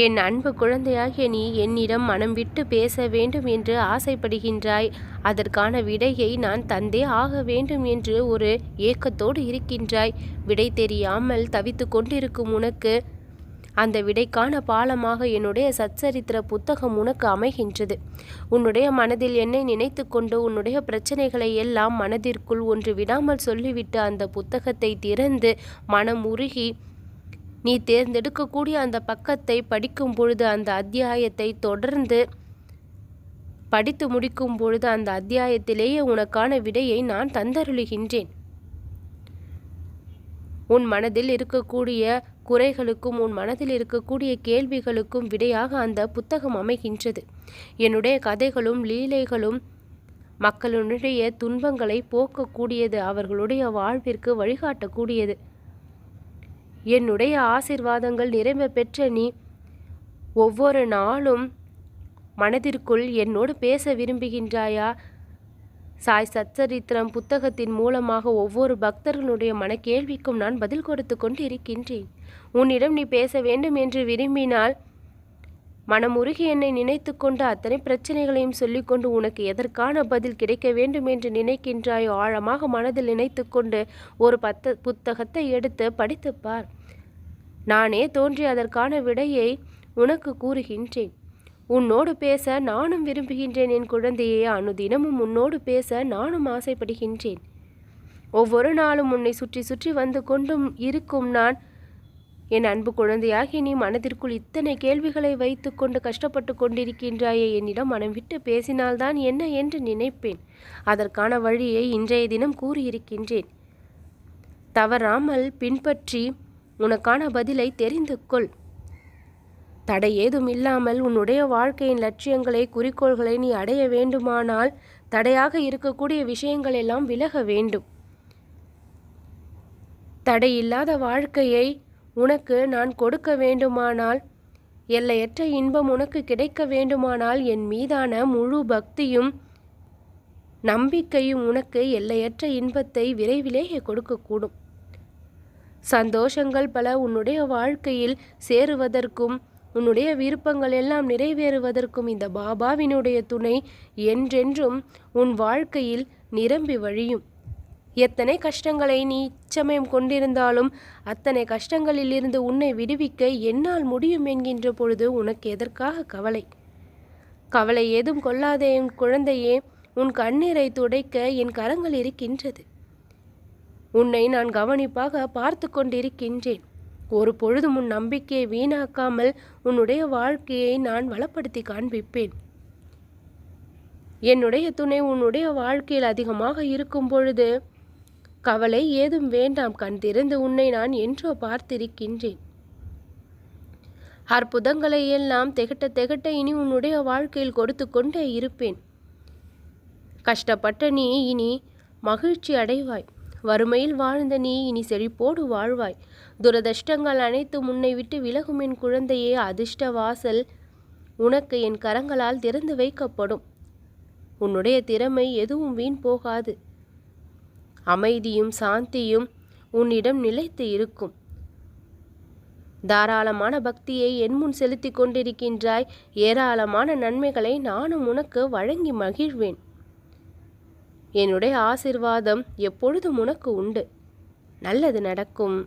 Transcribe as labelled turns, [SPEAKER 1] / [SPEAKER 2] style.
[SPEAKER 1] என் அன்பு குழந்தையாகிய நீ என்னிடம் மனம் விட்டு பேச வேண்டும் என்று ஆசைப்படுகின்றாய். அதற்கான விடையை நான் தந்தே ஆக வேண்டும் என்று ஒரு ஏக்கத்தோடு இருக்கின்றாய். விடை தெரியாமல் தவித்து கொண்டிருக்கும் உனக்கு அந்த விடைக்கான பாலமாக என்னுடைய சச்சரித்திர புத்தகம் உனக்கு அமைகின்றது. உன்னுடைய மனதில் என்னை நினைத்து கொண்டு உன்னுடைய பிரச்சனைகளை எல்லாம் மனதிற்குள் ஒன்று விடாமல் சொல்லிவிட்டு அந்த புத்தகத்தை திறந்து மனம் உருகி நீ தேர்ந்தெடுக்கக்கூடிய அந்த பக்கத்தை படிக்கும் பொழுது, அந்த அத்தியாயத்தை தொடர்ந்து படித்து முடிக்கும் பொழுது அந்த அத்தியாயத்திலேயே உனக்கான விடையை நான் தந்தருளுகின்றேன். உன் மனதில் இருக்கக்கூடிய குறைகளுக்கும் உன் மனதில் இருக்கக்கூடிய கேள்விகளுக்கும் விடையாக அந்த புத்தகம் அமைகின்றது. என்னுடைய கதைகளும் லீலைகளும் மக்களுடைய துன்பங்களை போக்கக்கூடியது, அவர்களுடைய வாழ்விற்கு வழிகாட்டக்கூடியது. என்னுடைய ஆசீர்வாதங்கள் நிறைவு பெற்ற நீ ஒவ்வொரு நாளும் மனதிற்குள் என்னோடு பேச விரும்புகின்றாயா? சாய் சச்சரித்திரம் புத்தகத்தின் மூலமாக ஒவ்வொரு பக்தர்களுடைய மனக்கேள்விக்கும் நான் பதில் கொடுத்து கொண்டு இருக்கின்றேன். உன்னிடம் நீ பேச வேண்டும் என்று விரும்பினால் மனமுருகி என்னை நினைத்து கொண்டு அத்தனை பிரச்சனைகளையும் சொல்லிக்கொண்டு உனக்கு எதற்கான பதில் கிடைக்க வேண்டும் என்று நினைக்கின்றாயோ ஆழமாக மனதில் நினைத்து கொண்டு ஒரு புத்தகத்தை எடுத்து படித்துப்பார். நானே தோன்றி அதற்கான விடையை உனக்கு கூறுகின்றேன். உன்னோடு பேச நானும் விரும்புகின்றேன் என் குழந்தையே. அனுதினமும் உன்னோடு பேச நானும் ஆசைப்படுகின்றேன். ஒவ்வொரு நாளும் உன்னை சுற்றி சுற்றி வந்து கொண்டும் இருக்கும் நான். என் அன்பு குழந்தையாகி நீ மனதிற்குள் இத்தனை கேள்விகளை வைத்து கொண்டு கஷ்டப்பட்டு கொண்டிருக்கின்றாயே. என்னிடம் மனம் விட்டு பேசினால்தான் என்ன என்று நினைப்பேன். அதற்கான வழியை இன்றைய தினம் கூறியிருக்கின்றேன். தவறாமல் பின்பற்றி உனக்கான பதிலை தெரிந்து கொள். தடை ஏதும் இல்லாமல் உன்னுடைய வாழ்க்கையின் லட்சியங்களை குறிக்கோள்களை நீ அடைய வேண்டுமானால் தடையாக இருக்கக்கூடிய விஷயங்கள் எல்லாம் விலக வேண்டும். தடையில்லாத வாழ்க்கையை உனக்கு நான் கொடுக்க வேண்டுமானால், எல்லையற்ற இன்பம் உனக்கு கிடைக்க வேண்டுமானால் என் மீதான முழு பக்தியும் நம்பிக்கையும் உனக்கு எல்லையற்ற இன்பத்தை விரைவிலேயே கொடுக்கக்கூடும். சந்தோஷங்கள் பல உன்னுடைய வாழ்க்கையில் சேருவதற்கும் உன்னுடைய விருப்பங்கள் எல்லாம் நிறைவேறுவதற்கும் இந்த பாபாவினுடைய துணை என்றென்றும் உன் வாழ்க்கையில் நிரம்பி வழியும். எத்தனை கஷ்டங்களை நீ இச்சமயம் கொண்டிருந்தாலும் அத்தனை கஷ்டங்களில் இருந்து உன்னை விடுவிக்க என்னால் முடியும் என்கின்ற பொழுது உனக்கு எதற்காக கவலை? கவலை ஏதும் கொள்ளாதே என் குழந்தையே. உன் கண்ணீரை துடைக்க என் கரங்கள் இருக்கின்றது. உன்னை நான் கவனிப்பாக பார்த்து கொண்டிருக்கின்றேன். ஒரு பொழுதும் உன் நம்பிக்கையை வீணாக்காமல் உன்னுடைய வாழ்க்கையை நான் வளப்படுத்தி காண்பிப்பேன். என்னுடைய துணை உன்னுடைய வாழ்க்கையில் அதிகமாக இருக்கும் பொழுது கவலை ஏதும் வேண்டாம். கண் திறந்து உன்னை நான் என்றோ பார்த்திருக்கின்றேன். அற்புதங்களை எல்லாம் திகட்ட திகட்ட இனி உன்னுடைய வாழ்க்கையில் கொடுத்து கொண்டே இருப்பேன். கஷ்டப்பட்ட நீ இனி மகிழ்ச்சி அடைவாய். வறுமையில் வாழ்ந்த நீ இனி செழிப்போடு வாழ்வாய். துரதிர்ஷ்டங்கள் அனைத்தும் உன்னை விட்டு விலகும் என் குழந்தையே. அதிர்ஷ்ட வாசல் உனக்கு என் கரங்களால் திறந்து வைக்கப்படும். உன்னுடைய திறமை எதுவும் வீண் போகாது. அமைதியும் சாந்தியும் உன்னிடம் நிலைத்து இருக்கும். தாராளமான பக்தியை என் முன் செலுத்தி கொண்டிருக்கின்றாய். ஏராளமான நன்மைகளை நானும் உனக்கு வழங்கி மகிழ்வேன். என்னுடைய ஆசிர்வாதம் எப்பொழுதும் உனக்கு உண்டு. நல்லது நடக்கும்.